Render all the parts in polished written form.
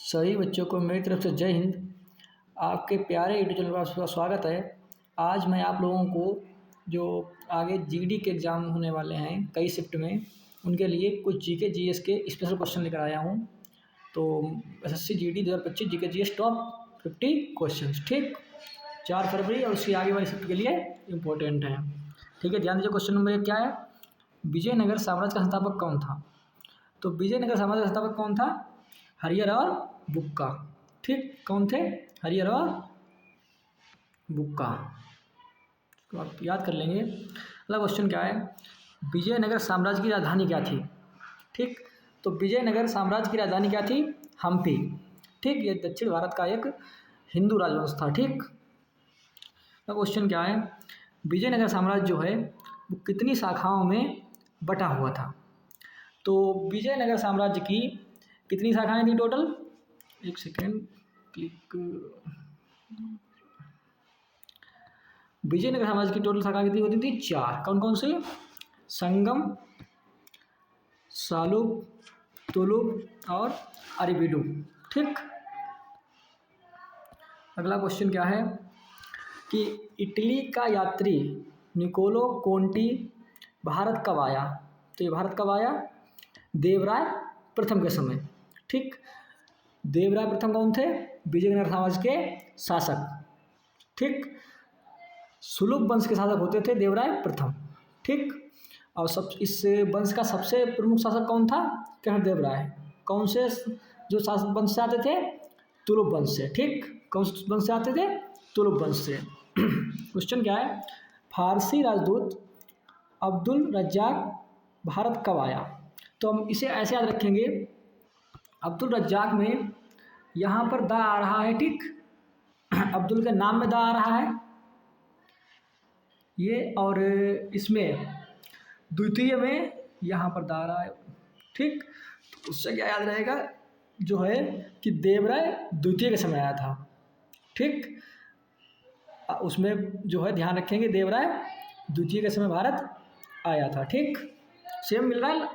सभी बच्चों को मेरी तरफ से जय हिंद। आपके प्यारे यूट्यूब चैनल पर आपका स्वागत है। आज मैं आप लोगों को जो आगे जीडी के एग्ज़ाम होने वाले हैं कई शिफ्ट में, उनके लिए कुछ जीके जीएस के स्पेशल क्वेश्चन लेकर आया हूँ। तो SSC GD 2025 GK GS top 50 question, ठीक, 4 फरवरी और उसकी आगे वाली शिफ्ट के लिए इम्पोर्टेंट हैं। ठीक है, ध्यान दीजिए। क्वेश्चन नंबर 1 क्या है? विजयनगर साम्राज्य का संस्थापक कौन था? तो विजयनगर साम्राज्य का संस्थापक कौन था? हरिहर और बुक्का। ठीक, कौन थे? हरिहर और बुक्का। तो आप याद कर लेंगे। अगला क्वेश्चन क्या है? विजयनगर साम्राज्य की राजधानी क्या थी? ठीक, तो विजयनगर साम्राज्य की राजधानी क्या थी? हम्पी। ठीक, ये दक्षिण भारत का एक हिंदू राजवंश था। ठीक, अगला क्वेश्चन क्या है? विजयनगर साम्राज्य जो है वो कितनी शाखाओं में बटा हुआ था? तो विजयनगर साम्राज्य की कितनी शाखाएं थी टोटल? एक सेकेंड, क्लिक। विजयनगर साम्राज्य की टोटल शाखा कितनी होती थी? 4। कौन कौन से? संगम, सालुब, तुलुब और अरिबिडु। ठीक, अगला क्वेश्चन क्या है कि इटली का यात्री निकोलो कोंटी भारत कब आया? तो ये भारत कब आया? देवराय प्रथम के समय। ठीक, देवराय प्रथम कौन थे? विजयनगर साम्राज्य के शासक। ठीक, सुलुभ वंश के शासक होते थे देवराय प्रथम। ठीक, और इस वंश का सबसे प्रमुख शासक कौन था? कृष्णदेव राय। कौन से जो शासक वंश से आते थे? तुलुप वंश से। ठीक, कौन से वंश से आते थे? तुलुप वंश से। क्वेश्चन क्या है? फारसी राजदूत अब्दुल रज्जाक भारत कब आया? तो हम इसे ऐसे याद रखेंगे, अब्दुल रज्जाक में यहाँ पर दा आ रहा है। ठीक, अब्दुल के नाम में दा आ रहा है ये, और इसमें द्वितीय में यहाँ पर दा आ रहा है। ठीक, तो उससे क्या याद रहेगा जो है कि देवराय द्वितीय के समय आया था। ठीक, उसमें जो है ध्यान रखेंगे देवराय द्वितीय के समय भारत आया था। ठीक, सेम मिल रहा है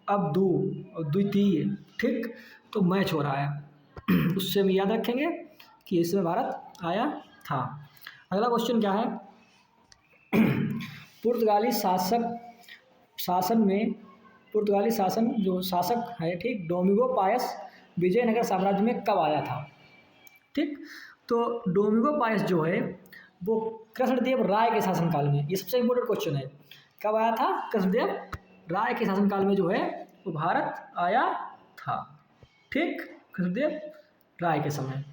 अब दो और द्वितीय। ठीक, तो मैच हो रहा है। उससे हम याद रखेंगे कि इसमें भारत आया था। अगला क्वेश्चन क्या है? पुर्तगाली शासन जो शासक है, ठीक, डोमिंगो पायस विजयनगर साम्राज्य में कब आया था? ठीक, तो डोमिंगो पायस जो है वो कृष्णदेव राय के शासनकाल में, ये सबसे इम्पोर्टेंट क्वेश्चन है, कब आया था? कृष्णदेव राय के शासनकाल में जो है वो भारत आया था। ठीक, कृष्णदेव राय के समय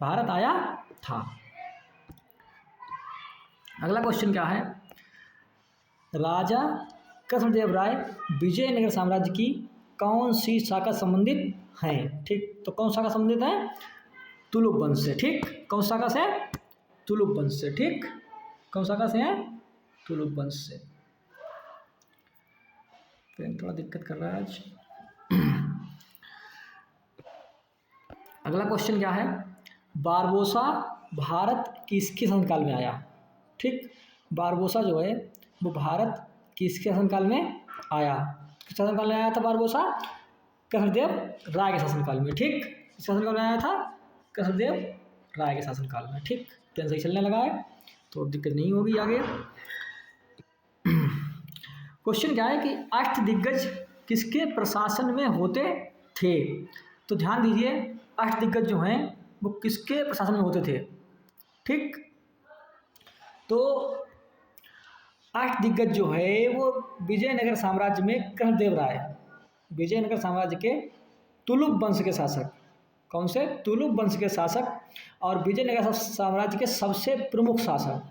भारत आया था। अगला क्वेश्चन क्या है? राजा कृष्णदेव राय विजयनगर साम्राज्य की कौन सी शाखा संबंधित हैं? ठीक, तो कौन शाखा संबंधित है? तुलुप वंश से। ठीक, कौन शाखा से? तुलुप वंश से। ठीक, कौन शाखा से है? तुलुप वंश से। पेन थोड़ा दिक्कत कर रहा है आज। अगला क्वेश्चन क्या है? बारबोसा भारत किसके शासनकाल में आया? ठीक, बारबोसा जो है वो भारत किसके शासनकाल में आया? किस शासनकाल में आया था बारबोसा? कृष्णदेव राय के शासनकाल में। ठीक, किस शासनकाल में आया था? कृष्णदेव राय के शासनकाल में। ठीक, पेन सही चलने लगा है तो दिक्कत नहीं होगी आगे। क्वेश्चन क्या है कि अष्टदिग्गज किसके प्रशासन में होते थे? तो ध्यान दीजिए, अष्टदिग्गज जो हैं वो किसके प्रशासन में होते थे? ठीक, तो अष्टदिग्गज जो है वो विजयनगर साम्राज्य में कृष्णदेव राय, विजयनगर साम्राज्य के तुलुप वंश के शासक। कौन से? तुलुप वंश के शासक और विजयनगर साम्राज्य के सबसे प्रमुख शासक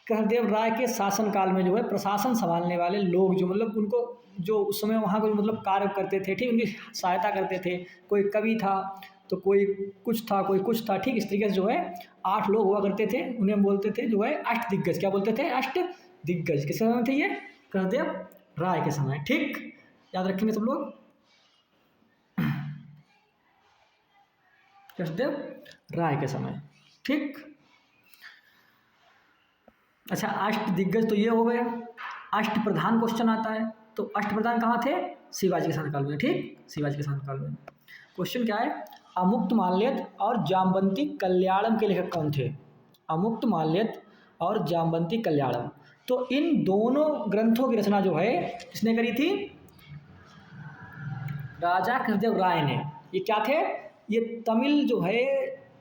कृष्णदेव राय के शासनकाल में जो है प्रशासन संभालने वाले लोग, जो मतलब उनको जो उस समय वहाँ को मतलब कार्य करते थे, ठीक, उनकी सहायता करते थे। कोई कवि था तो कोई कुछ था, कोई कुछ था। ठीक, इस तरीके से जो है 8 लोग हुआ करते थे, उन्हें बोलते थे जो है अष्टदिग्गज। क्या बोलते थे? अष्टदिग्गज। किस समय थे ये? कृष्णदेव राय के समय। ठीक, याद रखेंगे सब लोग, कृष्णदेव राय के समय। ठीक, अच्छा, अष्टदिग्गज तो ये हो गए। अष्टप्रधान क्वेश्चन आता है, तो अष्टप्रधान कहाँ थे? शिवाजी के शासनकाल में, ठीक, शिवाजी के शासनकाल में। क्वेश्चन क्या है, अमुक्तमाल्यद और जामवंती कल्याणम के लेखक कौन थे? अमुक्तमाल्यद और जामवंती कल्याणम, तो इन दोनों ग्रंथों की रचना जो है किसने करी थी? राजा कृष्णदेव राय ने। ये क्या थे? ये तमिल जो है,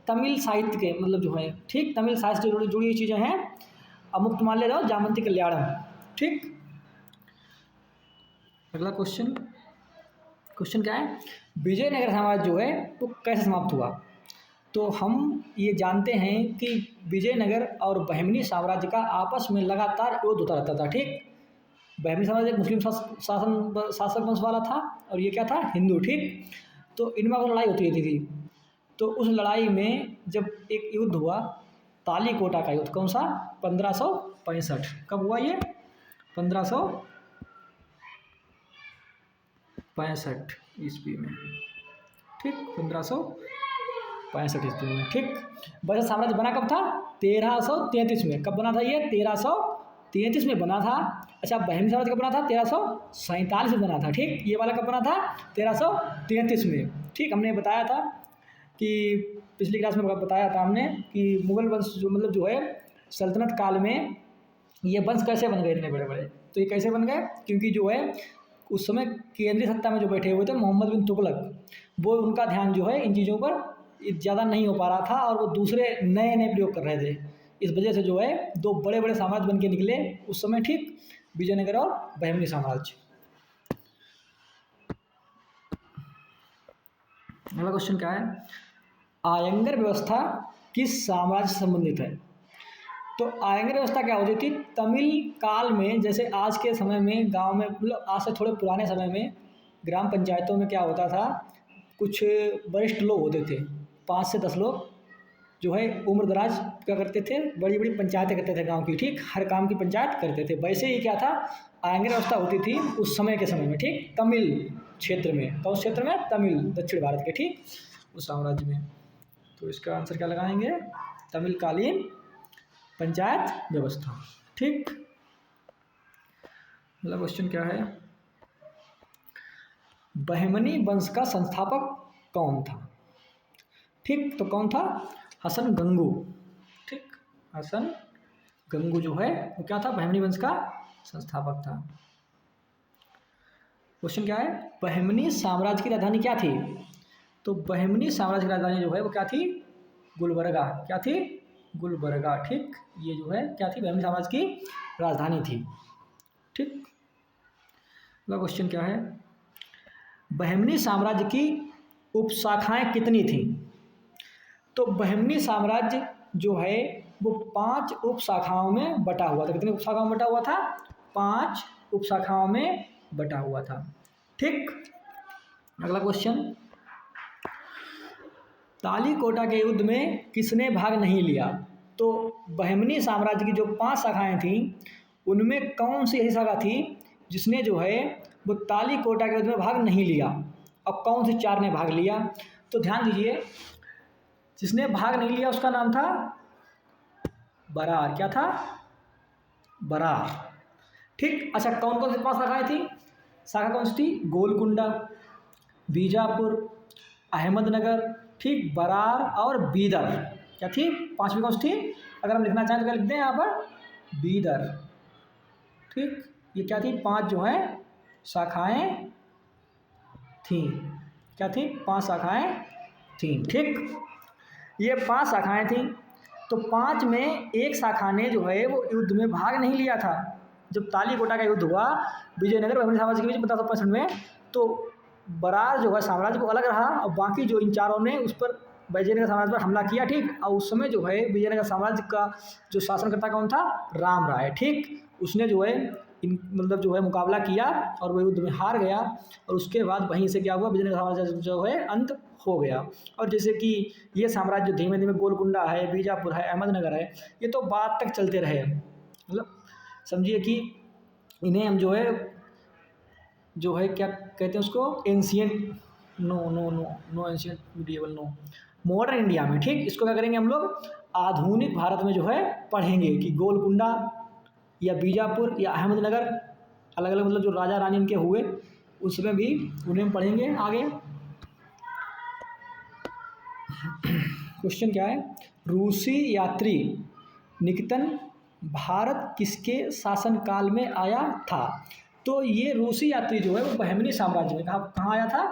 तमिल साहित्य के मतलब जो है, ठीक, तमिल साहित्य से जुड़ी जुड़ी चीज़ें हैं, अमुक्तमाल्यद और जामवंती कल्याणम, ठीक। अगला क्वेश्चन, क्वेश्चन क्या है, विजयनगर साम्राज्य जो है वो कैसे समाप्त हुआ? तो हम ये जानते हैं कि विजयनगर और बहमनी साम्राज्य का आपस में लगातार युद्ध होता रहता था, ठीक। बहमनी साम्राज्य एक मुस्लिम शासक वंश वाला था और ये क्या था? हिंदू, ठीक। तो इनमें अगर लड़ाई होती रहती थी, तो उस लड़ाई में जब एक युद्ध हुआ, तालीकोटा का युद्ध, कौन सा? 1565। कब हुआ ये? 1565 ईस्वी में, ठीक, 1565 ईस्वी में, ठीक। वैसे साम्राज्य बना कब था? 1333 में। कब बना था ये? 1333 में बना था। अच्छा, बहमनी साम्राज्य कब बना था? 1347 में बना था, ठीक। ये वाला कब बना था? 1333 में, ठीक। हमने बताया था कि पिछली क्लास में बताया था हमने कि मुगल वंश जो मतलब जो है सल्तनत काल में ये वंश कैसे बन गए इतने बड़े बड़े। तो ये कैसे बन गए? क्योंकि जो है उस समय केंद्रीय सत्ता में जो बैठे हुए थे मोहम्मद बिन तुगलक, वो उनका ध्यान जो है इन चीज़ों पर ज़्यादा नहीं हो पा रहा था और वो दूसरे नए नए प्रयोग कर रहे थे। इस वजह से जो है दो बड़े बड़े साम्राज्य बन के निकले उस समय, ठीक, विजयनगर और बहमनी साम्राज्य। अगला क्वेश्चन क्या है, आयंगर व्यवस्था किस साम्राज्य से संबंधित है? तो आयंगर व्यवस्था क्या होती थी? तमिल काल में, जैसे आज के समय में गांव में, मतलब आज से थोड़े पुराने समय में ग्राम पंचायतों में क्या होता था, कुछ वरिष्ठ लोग होते थे, 5 से 10 लोग, जो है उम्र दराज क्या करते थे, बड़ी बड़ी पंचायतें करते थे गांव की, ठीक, हर काम की पंचायत करते थे। वैसे ही क्या था, आयंगर व्यवस्था होती थी उस समय के समय में, ठीक, तमिल क्षेत्र में। कौन क्षेत्र में? तमिल, दक्षिण भारत के, ठीक, उस साम्राज्य में। तो इसका आंसर क्या लगाएंगे? तमिलकालीन पंचायत व्यवस्था, ठीक। अगला क्वेश्चन क्या है, बहमनी वंश का संस्थापक कौन था? ठीक, तो कौन था? हसन गंगू, ठीक, हसन गंगू जो है वो क्या था? बहमनी वंश का संस्थापक था। क्वेश्चन क्या है, बहमनी साम्राज्य की राजधानी क्या थी? तो बहमनी साम्राज्य की राजधानी जो है वो क्या थी? गुलबर्गा। क्या थी? गुलबर्गा, ठीक। ये जो है क्या थी? बहमनी साम्राज्य की राजधानी थी, ठीक। अगला क्वेश्चन क्या है, बहमनी साम्राज्य की उपशाखाएं कितनी थी? तो बहमनी साम्राज्य जो है वो 5 उपशाखाओं में बटा हुआ था। कितनी उपशाखाओं में बटा हुआ था? 5 उपशाखाओं में बटा हुआ था, ठीक। अगला क्वेश्चन, तालीकोटा के युद्ध में किसने भाग नहीं लिया? तो बहमनी साम्राज्य की जो 5 शाखाएं थीं उनमें कौन सी ऐसी शाखा थी जिसने जो है वो तालीकोटा के युद्ध में भाग नहीं लिया, और कौन सी 4 ने भाग लिया? तो ध्यान दीजिए, जिसने भाग नहीं लिया उसका नाम था बरार। क्या था? बरार, ठीक। अच्छा, कौन कौन सी 5 शाखाएं थी? शाखा कौन सी थी? गोलकुंडा, बीजापुर, अहमदनगर, ठीक, बरार और बीदर। क्या थी? 5वीं कौन सी थी? अगर हम लिखना चाहें तो क्या लिख दें यहाँ पर? बीदर, ठीक। ये क्या थी? 5 जो हैं शाखाएं थी। क्या थी? 5 शाखाएं थी, ठीक। ये 5 शाखाएं थी। तो 5 में एक शाखा ने जो है वो युद्ध में भाग नहीं लिया था। जब तालीकोटा का युद्ध हुआ विजयनगर बहमनी साम्राज्य के बीच 1565 में, तो बरार जो है साम्राज्य को अलग रहा और बाकी जो इन 4 ने उस पर विजयनगर साम्राज्य पर हमला किया, ठीक। और उस समय जो है विजयनगर साम्राज्य का जो शासनकर्ता कौन था? राम राय, ठीक। उसने जो है इन मतलब जो है मुकाबला किया और वो युद्ध में हार गया, और उसके बाद वहीं से क्या हुआ? विजयनगर साम्राज्य जो है अंत हो गया। और जैसे कि ये साम्राज्य धीमे धीमे गोलकुंडा है, बीजापुर है, अहमदनगर है, ये तो बाद तक चलते रहे। मतलब समझिए कि इन्हें हम जो है क्या कहते हैं उसको? Ancient, no ancient medieval, no modern India में, ठीक। इसको क्या करेंगे हम लोग? आधुनिक भारत में जो है पढ़ेंगे कि गोलकुंडा या बीजापुर या अहमदनगर, अलग अलग मतलब जो राजा रानी इनके हुए, उसमें भी उन्हें हम पढ़ेंगे आगे। क्वेश्चन क्या है, रूसी यात्री निकेतन भारत किसके शासनकाल में आया था? तो ये रूसी यात्री जो है वो बहमनी साम्राज्य में, कहाँ कहाँ आया था?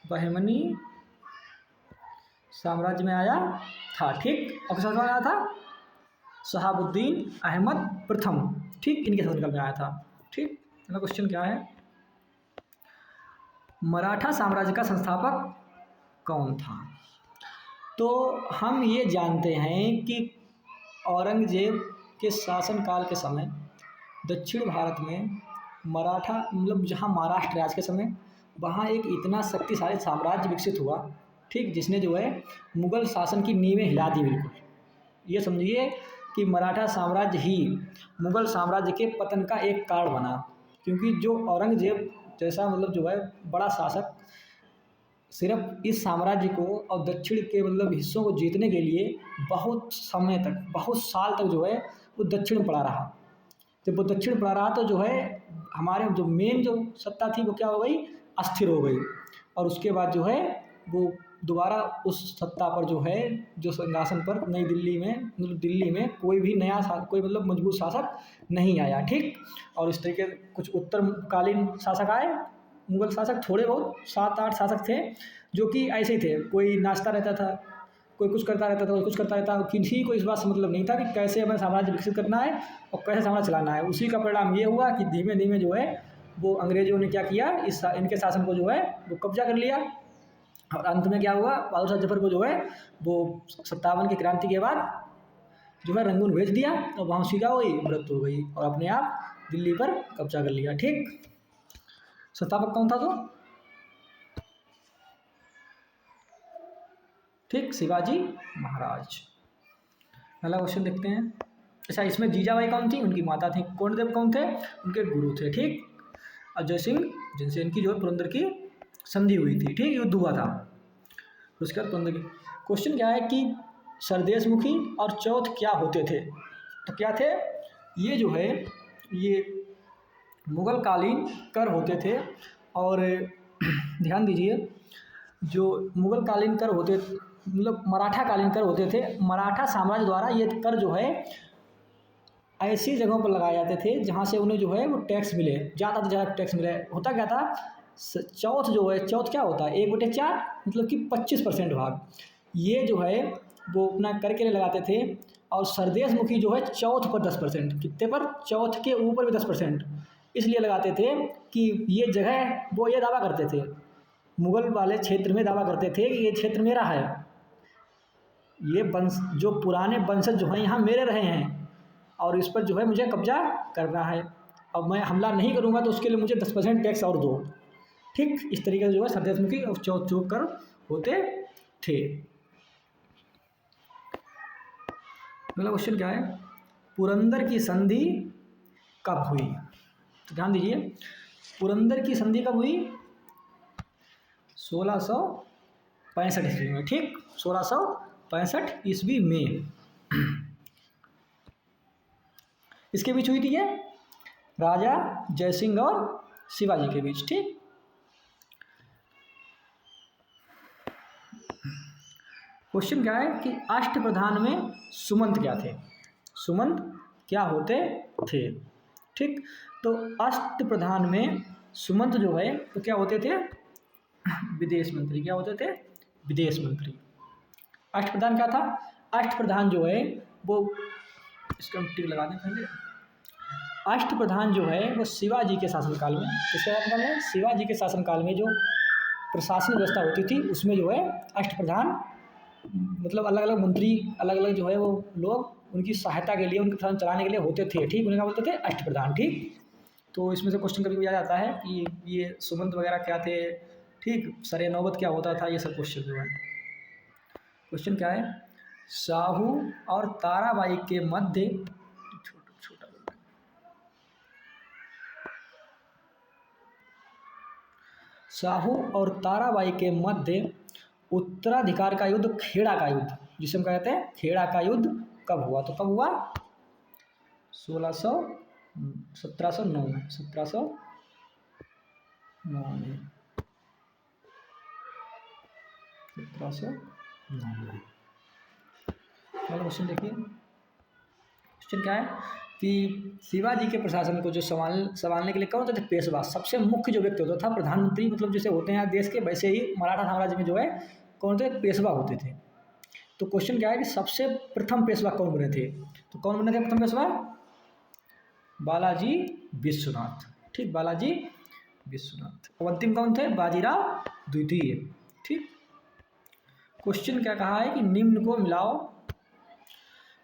बहमनी साम्राज्य में आया था। ठीक, और किसके साथ आया था? शहाबुद्दीन अहमद प्रथम, ठीक, इनके शासनकाल में आया था। ठीक, अगला क्वेश्चन क्या है, मराठा साम्राज्य का संस्थापक कौन था? तो हम ये जानते हैं कि औरंगजेब के शासनकाल के समय दक्षिण भारत में मराठा, मतलब जहाँ महाराष्ट्र आज के समय, वहाँ एक इतना शक्तिशाली साम्राज्य विकसित हुआ, ठीक, जिसने जो है मुगल शासन की नींवें हिला दी बिल्कुल। ये समझिए कि मराठा साम्राज्य ही मुगल साम्राज्य के पतन का एक कारण बना, क्योंकि जो औरंगजेब जैसा मतलब जो है बड़ा शासक सिर्फ इस साम्राज्य को और दक्षिण के मतलब हिस्सों को जीतने के लिए बहुत समय तक, बहुत साल तक जो है वो दक्षिण में पड़ा रहा। जब वो दक्षिण पड़ा रहा तो जो है हमारे जो मेन जो सत्ता थी वो क्या हो गई, अस्थिर हो गई। और उसके बाद जो है वो दोबारा उस सत्ता पर जो है, जो सिंहासन पर नई दिल्ली में, मतलब दिल्ली में कोई भी नया कोई मतलब मजबूत शासक नहीं आया। ठीक, और इस तरीके कुछ उत्तरकालीन शासक आए, मुगल शासक थोड़े बहुत 7-8 शासक थे जो कि ऐसे ही थे, कोई नाचता रहता था, कोई कुछ करता रहता था, कोई कुछ करता रहता, किसी को इस बात से मतलब नहीं था कि कैसे हमें साम्राज्य विकसित करना है और कैसे साम्राज्य चलाना है। उसी का परिणाम ये हुआ कि धीमे धीमे जो है वो अंग्रेजों ने क्या किया, इनके शासन को जो है वो कब्जा कर लिया। और अंत में क्या हुआ, बहादुर शाह जफर को जो है वो 57 की क्रांति के बाद जो है रंगून भेज दिया और वहाँ उसकी क्या हुई, मृत्यु हो गई और अपने आप दिल्ली पर कब्जा कर लिया। ठीक, संस्थापक कौन था तो? ठीक, शिवाजी महाराज। पहला क्वेश्चन देखते हैं। अच्छा, इसमें जीजाबाई कौन थी? उनकी माता थी। कोंडदेव कौन थे? उनके गुरु थे। ठीक, अजय सिंह जिनसे इनकी जो है पुरंदर की संधि हुई थी, ठीक, युद्ध हुआ था उसके बाद पुरंदर की। क्वेश्चन क्या है कि सरदेश मुखी और चौथ क्या होते थे? तो क्या थे ये जो है, ये मुगल कालीन कर होते थे। और ध्यान दीजिए, जो मुगल कालीन कर होते, मतलब मराठा कालीन कर होते थे, मराठा साम्राज्य द्वारा ये कर जो है ऐसी जगहों पर लगाए जाते थे जहाँ से उन्हें जो है वो टैक्स मिले, ज़्यादा से ज़्यादा टैक्स मिले। होता क्या था, चौथ जो है, चौथ क्या होता है, 1/4, मतलब कि 25% भाग, ये जो है वो अपना कर के लिए लगाते थे। और सरदेश मुखी जो है चौथ पर 10%, कितने पर, चौथ के ऊपर भी 10% इसलिए लगाते थे कि ये जगह, वो ये दावा करते थे, मुगल वाले क्षेत्र में दावा करते थे कि ये क्षेत्र मेरा है, ये वंश जो पुराने वंशज जो हैं यहाँ मेरे रहे हैं और इस पर जो है मुझे कब्जा करना है, अब मैं हमला नहीं करूँगा तो उसके लिए मुझे 10% टैक्स और दो। ठीक, इस तरीके से जो है सरदेश मुखी और चौथ चौक कर होते थे। अगला क्वेश्चन क्या है, पुरंदर की संधि कब हुई? तो ध्यान दीजिए, पुरंदर की संधि कब हुई? 1665 ईस्वी में। ठीक, 1665 ईस्वी में इसके बीच हुई थी ये, राजा जयसिंह और शिवाजी के बीच। ठीक, क्वेश्चन क्या है कि अष्टप्रधान में सुमंत क्या थे? सुमंत क्या होते थे? ठीक, तो अष्टप्रधान में सुमंत जो है तो क्या होते थे? विदेश मंत्री। क्या होते थे? विदेश मंत्री। अष्टप्रधान क्या था? अष्टप्रधान जो है वो, इसका टिक लगा दें पहले, अष्टप्रधान जो है वो शिवाजी के शासनकाल में, किसके शासनकाल में? शिवाजी के शासनकाल में जो प्रशासनिक व्यवस्था होती थी उसमें जो है अष्टप्रधान, मतलब अलग अलग मंत्री, अलग अलग जो है वो लोग उनकी सहायता के लिए, उनके प्रशासन चलाने के लिए होते थे। ठीक, उन्हें क्या बोलते थे? अष्टप्रधान। ठीक, तो इसमें से क्वेश्चन कभी कभी आ जाता है कि ये सुमंत वगैरह क्या थे, ठीक, सरे नौबत क्या होता था, ये सब क्वेश्चन जो है। क्वेश्चन क्या है, शाहू और ताराबाई के मध्य, छोटा शाहू और ताराबाई के मध्य उत्तराधिकार का युद्ध, खेड़ा का युद्ध, जिसे हम कहते हैं खेड़ा का युद्ध, कब हुआ? तो कब हुआ? 1709 में, 1709 9 1709। पहला क्वेश्चन देखिए, क्वेश्चन क्या है कि शिवाजी के प्रशासन को जो संभालने के लिए कौन होते थे? पेशवा। सबसे मुख्य जो व्यक्ति होता था, प्रधानमंत्री मतलब जैसे होते हैं देश के, वैसे ही मराठा साम्राज्य में जो है कौन थे? पेशवा होते थे। तो क्वेश्चन क्या है कि सबसे प्रथम पेशवा कौन बने थे? तो कौन बने थे प्रथम पेशवा? बालाजी विश्वनाथ। ठीक, बालाजी विश्वनाथ। और अंतिम कौन थे? बाजीराव द्वितीय। ठीक। क्वेश्चन क्या कहा है कि निम्न को मिलाओ,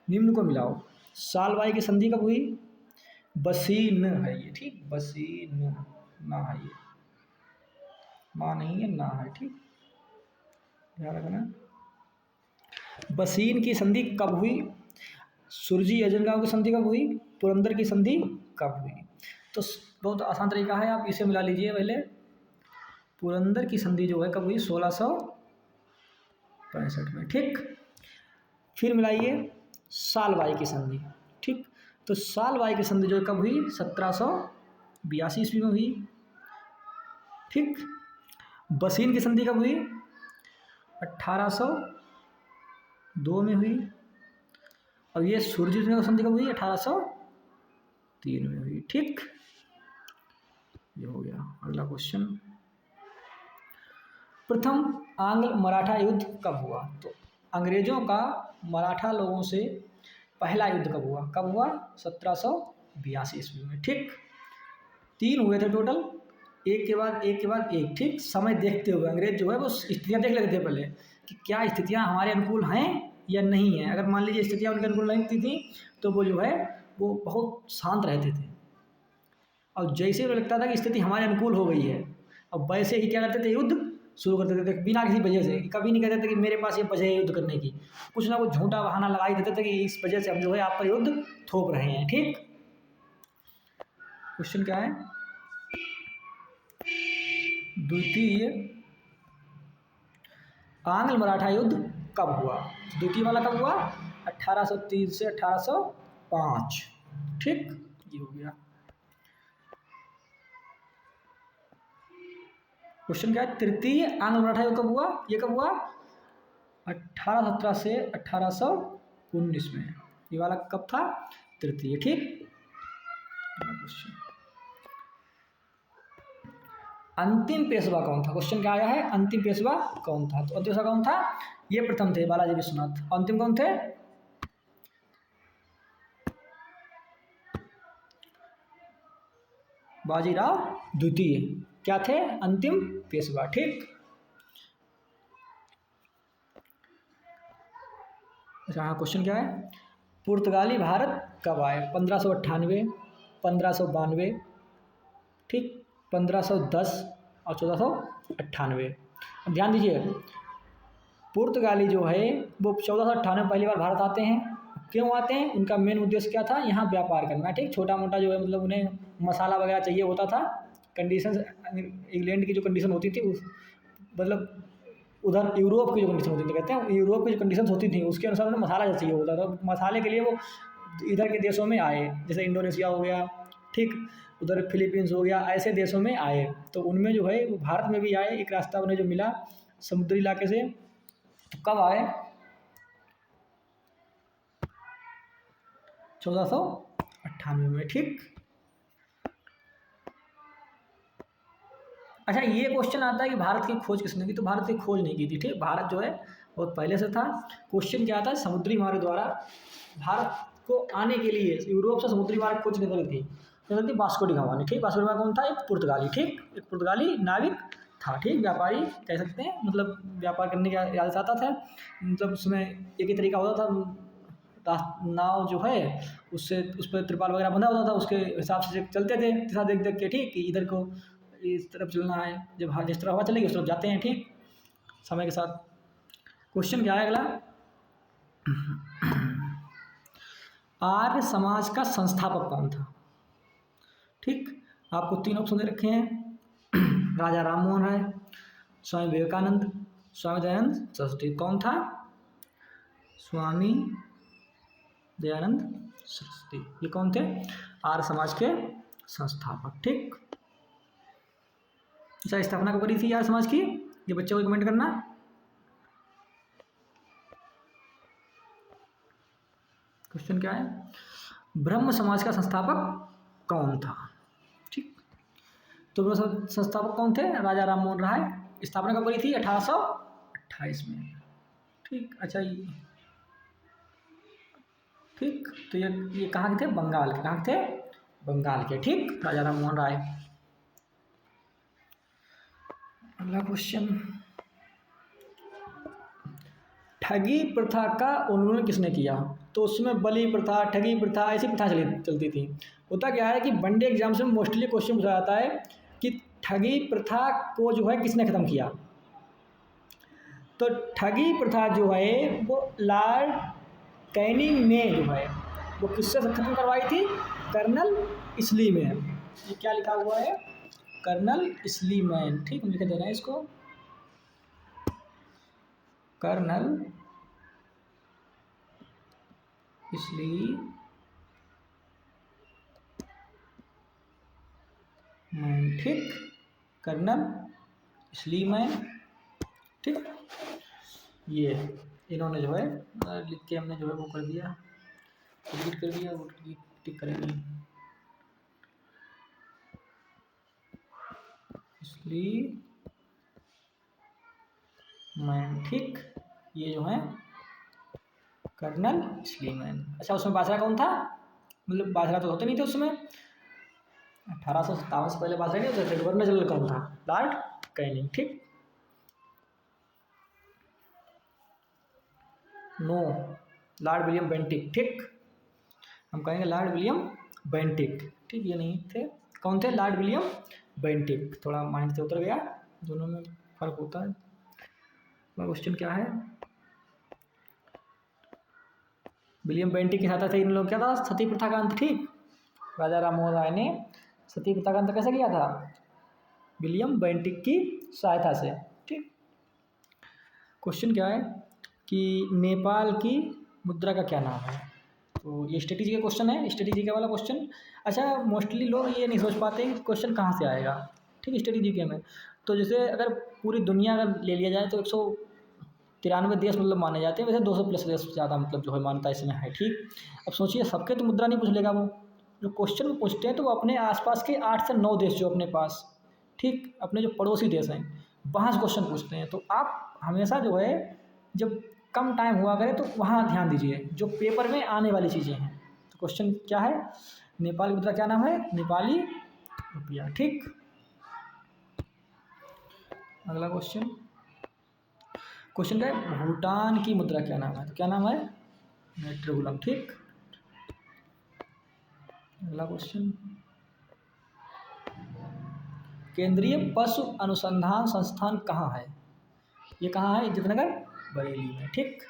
निम्न को मिलाओ। सालबाई की संधि कब हुई? बसीन है ये। ठीक, बसीन ना है ये, माँ नहीं है, ना है। ठीक, ध्यान रखना। बसीन की संधि कब हुई? सुरजी अजनगांव की संधि कब हुई? पुरंदर की संधि कब हुई? तो बहुत आसान तरीका है, आप इसे मिला लीजिए पहले। पुरंदर की संधि जो है कब हुई? 1665 में। ठीक, फिर मिलाइए सालबाई की संधि। ठीक, तो सालबाई की संधि जो कब हुई? 1782 ईस्वी में हुई। ठीक, बसीन की संधि कब हुई? 1802 में हुई। अब ये सुरजीत की संधि कब हुई? 1803 में हुई। ठीक, ये हो गया। अगला क्वेश्चन, प्रथम आंग्ल मराठा युद्ध कब हुआ? तो अंग्रेजों का मराठा लोगों से पहला युद्ध कब हुआ? कब हुआ? 1782 ईस्वी में। ठीक, 3 हुए थे टोटल, एक के बाद एक के बाद एक। ठीक, समय देखते हुए अंग्रेज जो है वो स्थितियां देख लेते थे पहले कि क्या स्थितियां हमारे अनुकूल हैं या नहीं है। अगर मान लीजिए स्थितियां उनके अनुकूल नहीं थी तो वो जो है वो बहुत शांत रहते थे, और जैसे उन्हें लगता था कि स्थिति हमारे अनुकूल हो गई है, अब वैसे ही क्या करते थे? युद्ध शुरू कर देते थे बिना किसी वजह से। कभी नहीं कहते थे कि मेरे पास ये वजह है युद्ध करने की, कुछ ना कुछ झूठा बहाना लगा ही देते थे कि इस वजह से हम जो है आप पर युद्ध थोप रहे हैं। ठीक, क्वेश्चन क्या है? द्वितीय आंग्ल मराठा युद्ध कब हुआ? द्वितीय वाला कब हुआ? 1803 से 1805। ठीक, ये हो गया। क्वेश्चन क्या है? तृतीय आंग्ल मराठा युद्ध कब हुआ? ये कब हुआ? 1817 से 1819 में। ये वाला कब था? तृतीय। ठीक, क्वेश्चन, अंतिम पेशवा कौन था? क्वेश्चन क्या आया है? अंतिम पेशवा कौन था? तो अंतिम पेशवा कौन था? ये प्रथम थे बालाजी विश्वनाथ। अंतिम कौन थे? बाजीराव द्वितीय। क्या थे? अंतिम पेशवा। ठीक, अच्छा हाँ, क्वेश्चन क्या है? पुर्तगाली भारत कब आए? 1598, 1592, ठीक, 1510 और 1498। अब ध्यान दीजिए, पुर्तगाली जो है वो 1498 में पहली बार भारत आते हैं। क्यों आते हैं? उनका मेन उद्देश्य क्या था? यहाँ व्यापार करना। ठीक, छोटा मोटा जो है मतलब उन्हें मसाला वगैरह चाहिए होता था। कंडीशन इंग्लैंड की जो कंडीशन होती थी उस मतलब उधर यूरोप की जो कंडीशन होती थी, कहते हैं यूरोप की जो कंडीशन होती थी उसके अनुसार उन्हें मसाला चाहिए होता था। तो मसाले के लिए वो इधर के देशों में आए, जैसे इंडोनेशिया हो गया, ठीक, उधर फिलीपींस हो गया, ऐसे देशों में आए। तो उनमें जो है वो भारत में भी आए, एक रास्ता उन्हें जो मिला समुद्री इलाके से। तो कब आए? 1498 में। ठीक, अच्छा ये क्वेश्चन आता है कि भारत की खोज किसने की? तो भारत की खोज नहीं की थी। ठीक, भारत जो है बहुत पहले से था। क्वेश्चन क्या था? समुद्री मार्ग द्वारा भारत को आने के लिए यूरोप से समुद्री मार्ग खोज निकली थी, निकली थी वास्को डी गामा ने। ठीक, वास्को डी गामा कौन था? एक पुर्तगाली। ठीक, एक पुर्तगाली नाविक था। ठीक, व्यापारी कह सकते हैं, मतलब व्यापार करने का याद आता था। मतलब उसमें एक ही तरीका होता था, नाव जो है उससे उस पर त्रिपाल वगैरह बंधा होता था, उसके हिसाब से चलते थे दिशा देख देख के। ठीक, कि इधर को इस तरफ चलना है, जब जिस तरफ हवा चलेगी उस तरफ जाते हैं। ठीक, समय के साथ। क्वेश्चन क्या है अगला? आर्य समाज का संस्थापक कौन था? ठीक, आपको 3 ऑप्शन दे रखे हैं। राजा राम मोहन राय, स्वामी विवेकानंद, स्वामी दयानंद सरस्वती। कौन था? स्वामी दयानंद सरस्वती। ये कौन थे? आर्य समाज के संस्थापक। ठीक, अच्छा, स्थापना कब करी थी यार समाज की? ये बच्चों को कमेंट करना। क्वेश्चन क्या है? ब्रह्म समाज का संस्थापक कौन था? ठीक, तो ब्रह्म संस्थापक कौन थे? राजा राम मोहन राय। स्थापना कब करी थी? 1828 में। ठीक, अच्छा ये ठीक, तो ये कहाँ के थे? बंगाल के। कहाँ के थे? बंगाल के। ठीक, राजा राम मोहन राय। अगला क्वेश्चन, ठगी प्रथा का उन्मूलन किसने किया? तो उसमें बलि प्रथा, ठगी प्रथा, ऐसी प्रथा चलती थी। होता क्या है कि वनडे एग्जाम्स में मोस्टली क्वेश्चन पूछा जाता है कि ठगी प्रथा को जो है किसने खत्म किया। तो ठगी प्रथा जो है वो लॉर्ड कैनिंग ने जो है वो किससे खत्म करवाई थी? Colonel Sleeman. ये क्या लिखा हुआ है? Colonel Sleeman. ठीक, लिख देना है इसको, कर्नल स्लीमैन। ठीक, कर्नल स्लीमैन। ठीक, ये इन्होंने जो है लिख के हमने जो है वो कर दिया, एडिट कर दिया, वो टिक करेंगे स्लीमैन। ठीक, ये जो है कर्नल स्लीमैन। अच्छा, उसमें बादशाह कौन था? मतलब बादशाह तो होते नहीं थे उसमें। 1857 से पहले बादशाह नहीं होते थे। गवर्नर जनरल कौन था? Lord Canning. ठीक, नो, लॉर्ड विलियम बेंटिक। ठीक, हम कहेंगे लॉर्ड विलियम बेंटिक। ठीक, ये नहीं थे। कौन थे? Lord William Bentinck. थोड़ा माइंड से उतर गया, दोनों में फर्क होता है। क्वेश्चन क्या है? विलियम बेंटिक की सहायता से इन लोग क्या था? सती प्रथा का अंत। ठीक, राजा राम मोहन राय ने सती प्रथा का अंत कैसे किया था? विलियम बेंटिक की सहायता से। ठीक, क्वेश्चन क्या है कि नेपाल की मुद्रा का क्या नाम है? तो ये स्ट्रेटेजी का क्वेश्चन है, स्ट्रेटेजी का वाला क्वेश्चन। अच्छा, मोस्टली लोग ये नहीं सोच पाते कि क्वेश्चन कहाँ से आएगा। ठीक, स्ट्रेटेजी के में तो जैसे अगर पूरी दुनिया अगर ले लिया जाए तो 193 देश मतलब माने जाते हैं। वैसे 200 प्लस देश ज़्यादा मतलब जो है मान्यता इसमें है। ठीक, अब सोचिए सबके तो मुद्रा नहीं पूछ लेगा वो। जो क्वेश्चन वो पूछते हैं तो वो अपने आसपास के 8 से 9 देश जो अपने पास, ठीक, अपने जो पड़ोसी देश हैं वहाँ से क्वेश्चन पूछते हैं। तो आप हमेशा जो है जब कम टाइम हुआ करे तो वहाँ ध्यान दीजिए जो पेपर में आने वाली चीज़ें हैं। तो क्वेश्चन क्या है? नेपाल की मुद्रा क्या नाम है? नेपाली रुपया। ठीक, अगला क्वेश्चन, क्वेश्चन क्या है? भूटान की मुद्रा क्या नाम है? तो क्या नाम है? नेट्रोगुलम। ठीक, अगला क्वेश्चन, केंद्रीय पशु अनुसंधान संस्थान कहाँ है? ये कहाँ है? इज्जतनगर, बरेली में। ठीक,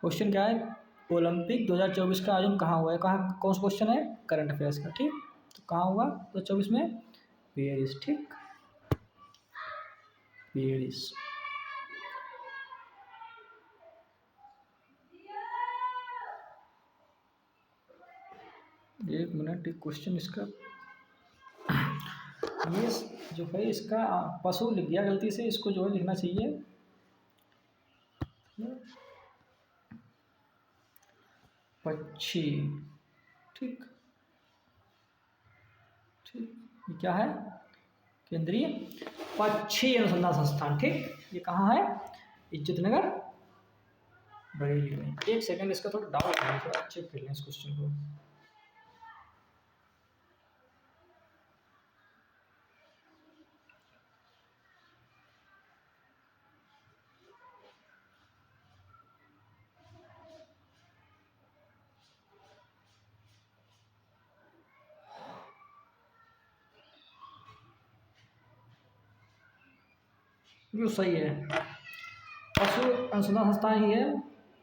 क्वेश्चन क्या है? ओलंपिक 2024 का आयोजन कहाँ हुआ है? कहाँ, कौन सा क्वेश्चन है? करंट अफेयर्स का। ठीक, तो कहाँ हुआ 2024 में? पेरिस। ठीक, पेरिस। एक मिनट, एक क्वेश्चन इसका ये जो है इसका पशु लिख दिया गलती से, इसको जो है लिखना चाहिए पक्षी। ठीक, ठीक, ये क्या है? केंद्रीय पक्षी अनुसंधान संस्थान। ठीक, ये कहाँ है? इज्जतनगर, बरेली में। एक सेकंड, इसका थोड़ा डाउट है, थोड़ा चेक कर लें इस क्वेश्चन को। बिल्कुल सही है, पशु अनुसंधान संस्थान ही है।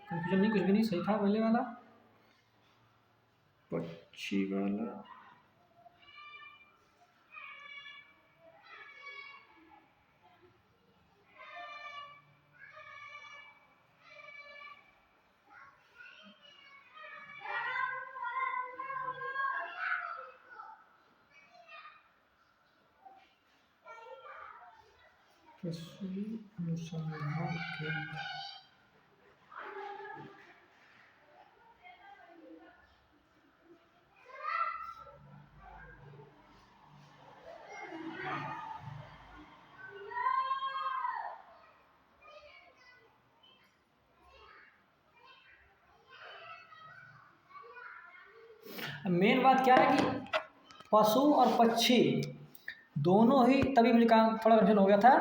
कंफ्यूजन नहीं, कुछ भी नहीं, सही था पहले वाला, पक्षी वाला। कृषि अनुसंधान केंद्र। मेन बात क्या है कि पशु और पक्षी दोनों ही, तभी मुझे काम थोड़ा कन्फ्यूजन हो गया था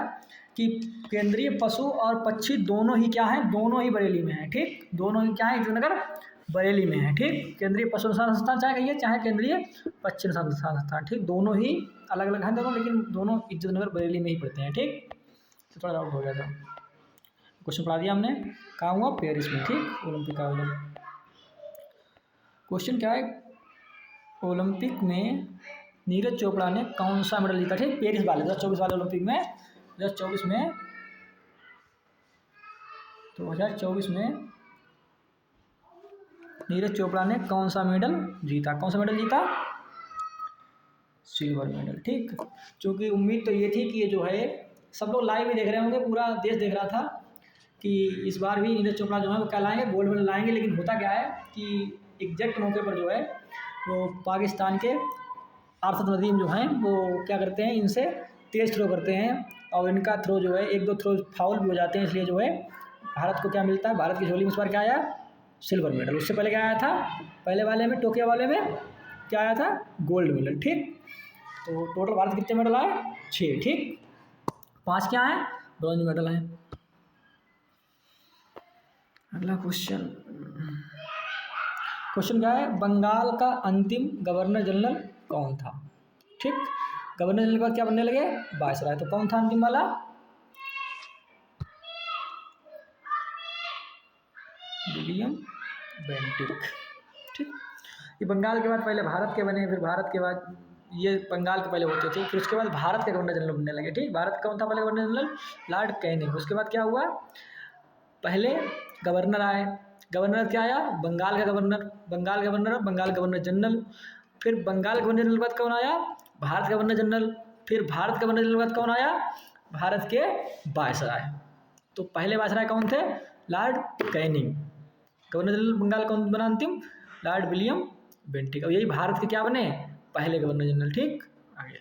कि केंद्रीय पशु और पक्षी दोनों ही क्या हैं, दोनों ही बरेली में हैं। ठीक, दोनों ही क्या है, इज्जतनगर बरेली में है। ठीक, केंद्रीय पशु अनुसंधान संस्थान चाहे कहिए चाहे केंद्रीय पक्षी अनुसंधान संस्थान, ठीक, दोनों ही अलग अलग हैं दोनों, लेकिन दोनों इज्जतनगर बरेली में ही पड़ते हैं। ठीक, तो थोड़ा डाउट हो गया था। क्वेश्चन पढ़ा दिया हमने, कहाँ हुआ, पेरिस में। ठीक, ओलंपिक आयोजन। क्वेश्चन क्या है, ओलंपिक में नीरज चोपड़ा ने कौन सा मेडल जीता। ठीक, पेरिस वाले 2024 वाले ओलंपिक में, 2024 में 2024 में नीरज चोपड़ा ने कौन सा मेडल जीता, कौन सा मेडल जीता, सिल्वर मेडल। ठीक, क्योंकि उम्मीद तो ये थी कि ये जो है सब लोग लाइव भी देख रहे होंगे, पूरा देश देख रहा था कि इस बार भी नीरज चोपड़ा जो है वो क्या लाएंगे, गोल्ड मेडल लाएंगे। लेकिन होता क्या है कि एग्जैक्ट मौके पर जो है वो पाकिस्तान के अरशद नदीम जो हैं वो क्या करते हैं, इनसे तेज थ्रो करते हैं और इनका थ्रो जो है एक दो थ्रो फाउल भी हो जाते हैं। इसलिए जो है भारत को क्या मिलता है, भारत की झोली में इस बार क्या आया, सिल्वर मेडल। उससे पहले क्या आया था, पहले वाले में टोक्यो वाले में क्या आया था, गोल्ड मेडल। ठीक, तो टोटल भारत कितने मेडल आए, 6। ठीक, 5 क्या है, ब्रॉन्ज मेडल हैं। अगला क्वेश्चन, क्वेश्चन क्या है, बंगाल का अंतिम गवर्नर जनरल कौन था। ठीक, गवर्नर जनरल के बाद क्या बनने लगे, वायसराय। तो कौन था अंतिम वाला, विलियम बेंटिक। ठीक, ये बंगाल के बाद पहले भारत के बने, फिर भारत के बाद ये बंगाल के पहले होते थे, फिर उसके बाद भारत के गवर्नर जनरल बनने लगे। ठीक, भारत कौन था पहले गवर्नर जनरल, लॉर्ड कैनिंग। उसके बाद क्या हुआ, पहले गवर्नर आए, गवर्नर क्या आया, बंगाल का governor, Bengal governor, Bengal governor general. फिर बंगाल गवर्नर जनरल के बाद कौन आया, भारत गवर्नर जनरल। फिर भारत गवर्नर जनरल के बाद कौन आया, भारत के वायसराय। तो पहले वायसराय कौन थे, lord Canning. Governor general Bengal कौन बना अंतिम, लॉर्ड विलियम बेंटिक। और यही भारत के क्या बने, पहले गवर्नर जनरल। ठीक, आगे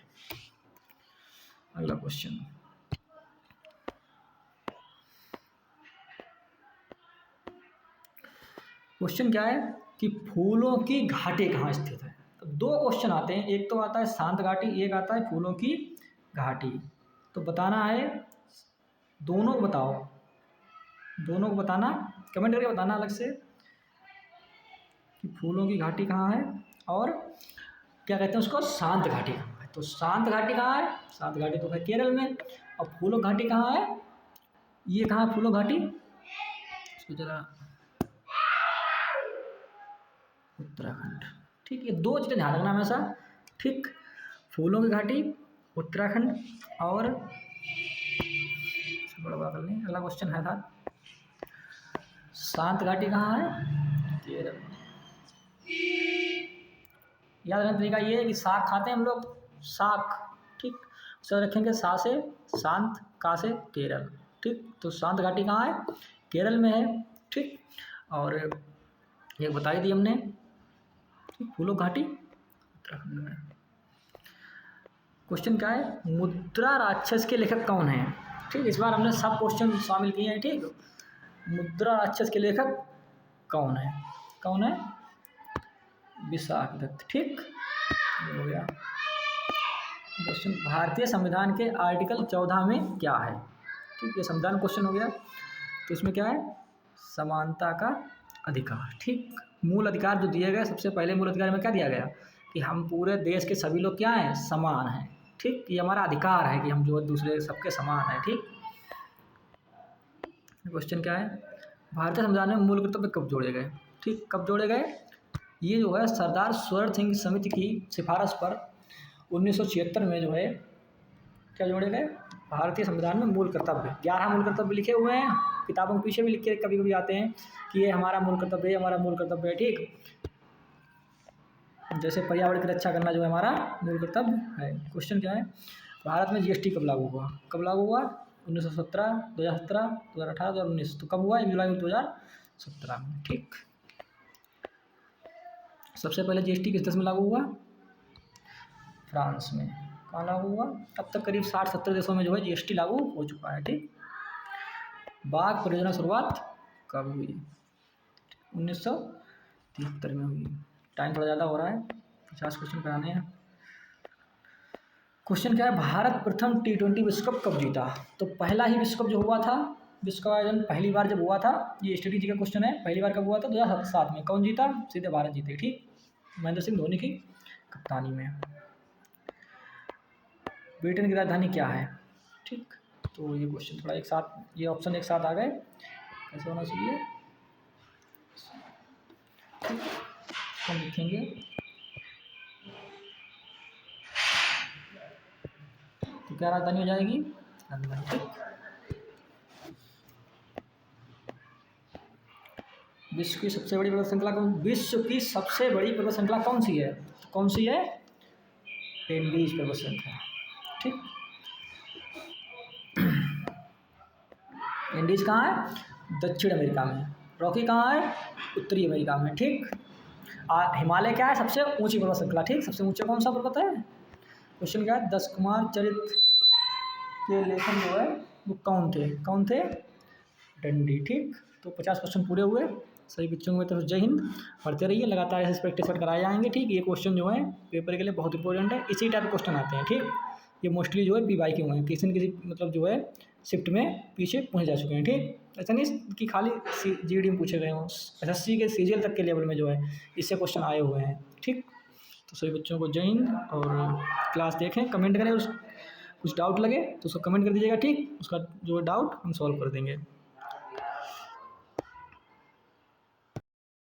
अगला क्वेश्चन, क्वेश्चन क्या है कि फूलों की घाटी कहाँ स्थित है। तो 2 क्वेश्चन आते हैं, एक तो आता है शांत घाटी, एक आता है फूलों की घाटी। तो बताना है, दोनों को बताओ, दोनों को बताना, कमेंट करके बताना अलग से कि फूलों की घाटी कहाँ है और क्या कहते हैं उसको, शांत घाटी कहाँ है। तो शांत घाटी कहाँ है, शांत घाटी तो है केरल में। और फूलों घाटी कहाँ है, ये कहाँ है फूलों घाटी, इसको जरा, उत्तराखंड। ठीक, ये 2 चीज़ें ध्यान रखना हमेशा। ठीक, फूलों की घाटी उत्तराखंड और बड़ा कर लें। अगला क्वेश्चन है था, शांत घाटी कहाँ है, केरल। याद रखने तरीका ये है कि साग खाते हैं हम लोग, साग। ठीक, उसे रखेंगे सा से शांत, का से केरल। ठीक, तो शांत घाटी कहाँ है, केरल में है। ठीक, और ये बता ही दी हमने। ठीक, फूलों घाटी उत्तराखंड में। क्वेश्चन क्या है, मुद्रा राक्षस के लेखक कौन है। ठीक, इस बार हमने सब क्वेश्चन शामिल किए हैं। ठीक, मुद्रा राक्षस के लेखक कौन है, कौन है, विशाख दत्त। ठीक, ये हो गया क्वेश्चन। भारतीय संविधान के आर्टिकल 14 में क्या है। ठीक, ये संविधान क्वेश्चन हो गया। तो इसमें क्या है, समानता का अधिकार। ठीक, मूल अधिकार जो दिए गए, सबसे पहले मूल अधिकार में क्या दिया गया कि हम पूरे देश के सभी लोग क्या हैं, समान हैं। ठीक, ये हमारा अधिकार है कि हम जो दूसरे सबके समान हैं। ठीक, क्वेश्चन क्या है, भारतीय संविधान में मूल कर्तव्य कब जोड़े गए। ठीक, कब जोड़े गए, ये जो है सरदार स्वर्ण सिंह समिति की सिफारिश पर 1976 में जो है क्या जोड़े गए, भारतीय संविधान में मूल कर्तव्य। 11 मूल कर्तव्य लिखे हुए हैं, किताबों के पीछे भी लिखे कभी कभी आते हैं कि ये हमारा मूल कर्तव्य है, हमारा मूल कर्तव्य है। ठीक, जैसे पर्यावरण की रक्षा करना जो है हमारा मूल कर्तव्य है। क्वेश्चन क्या है, भारत में जीएसटी कब लागू हुआ, कब लागू हुआ, 1917, 2017, 2018, 2019। तो कब हुआ? 1 जुलाई 2017 में। ठीक। सबसे पहले जीएसटी किस देश में लागू हुआ? फ्रांस में। कहाँ लागू हुआ? अब तक करीब 60-70 देशों में जो है जीएसटी लागू हो चुका है। ठीक। बाघ परियोजना शुरुआत कब हुई? 1973 में हुई। टाइम थोड़ा ज़्यादा हो रहा है, 50 क्वेश्चन कराने हैं। क्वेश्चन क्या है? भारत प्रथम T20 विश्व कप कब जीता? तो पहला ही विश्व कप जो हुआ था, विश्व का आयोजन पहली बार जब हुआ था, ये स्ट्रेटेजी का क्वेश्चन है, पहली बार कब हुआ था? 2007 में। कौन जीता? सीधे भारत जीते। ठीक। महेंद्र सिंह धोनी की कप्तानी में। ब्रिटेन की राजधानी क्या है? ठीक। तो ये क्वेश्चन थोड़ा एक साथ, ये ऑप्शन एक साथ आ गए, कैसे होना चाहिए हम लिखेंगे। तो क्या राजधानी हो जाएगी? लंदन। ठीक। विश्व की सबसे बड़ी पर्वत श्रृंखला कौन? विश्व की सबसे बड़ी पर्वत श्रृंखला कौन सी है? कौन सी है? एंडीज पर्वत श्रृंखला। ठीक। इंडीज कहाँ है? दक्षिण अमेरिका में। रॉकी कहाँ है? उत्तरी अमेरिका में। ठीक। हिमालय क्या है? सबसे ऊंची पर्वत श्रृंखला। ठीक। सबसे ऊंचा कौन सा पर्वत है? क्वेश्चन क्या है? 10 कुमार चरित्र के लेखक जो है वो कौन थे? कौन थे? डंडी। ठीक। तो 50 क्वेश्चन पूरे हुए। सभी बच्चों की तरफ जय हिंद। पढ़ते रहिए, लगातार ऐसे प्रैक्टिस कर कराए जाएंगे। ठीक। ये क्वेश्चन जो है पेपर के लिए बहुत इंपॉर्टेंट है, इसी टाइप के क्वेश्चन आते हैं। ठीक। ये मोस्टली जो है PY के हुए हैं, किसी न किसी मतलब जो है शिफ्ट में पीछे पहुंच जा चुके हैं। ठीक। ऐसा नहीं कि खाली GD में पूछे गए हों, SSC के CGL तक के लेवल में जो है इससे क्वेश्चन आए हुए हैं। ठीक। तो सभी बच्चों को जय हिंद। और क्लास देखें, कमेंट करें, कुछ डाउट लगे तो उसको कमेंट कर दीजिएगा। ठीक। उसका जो डाउट हम सॉल्व कर देंगे।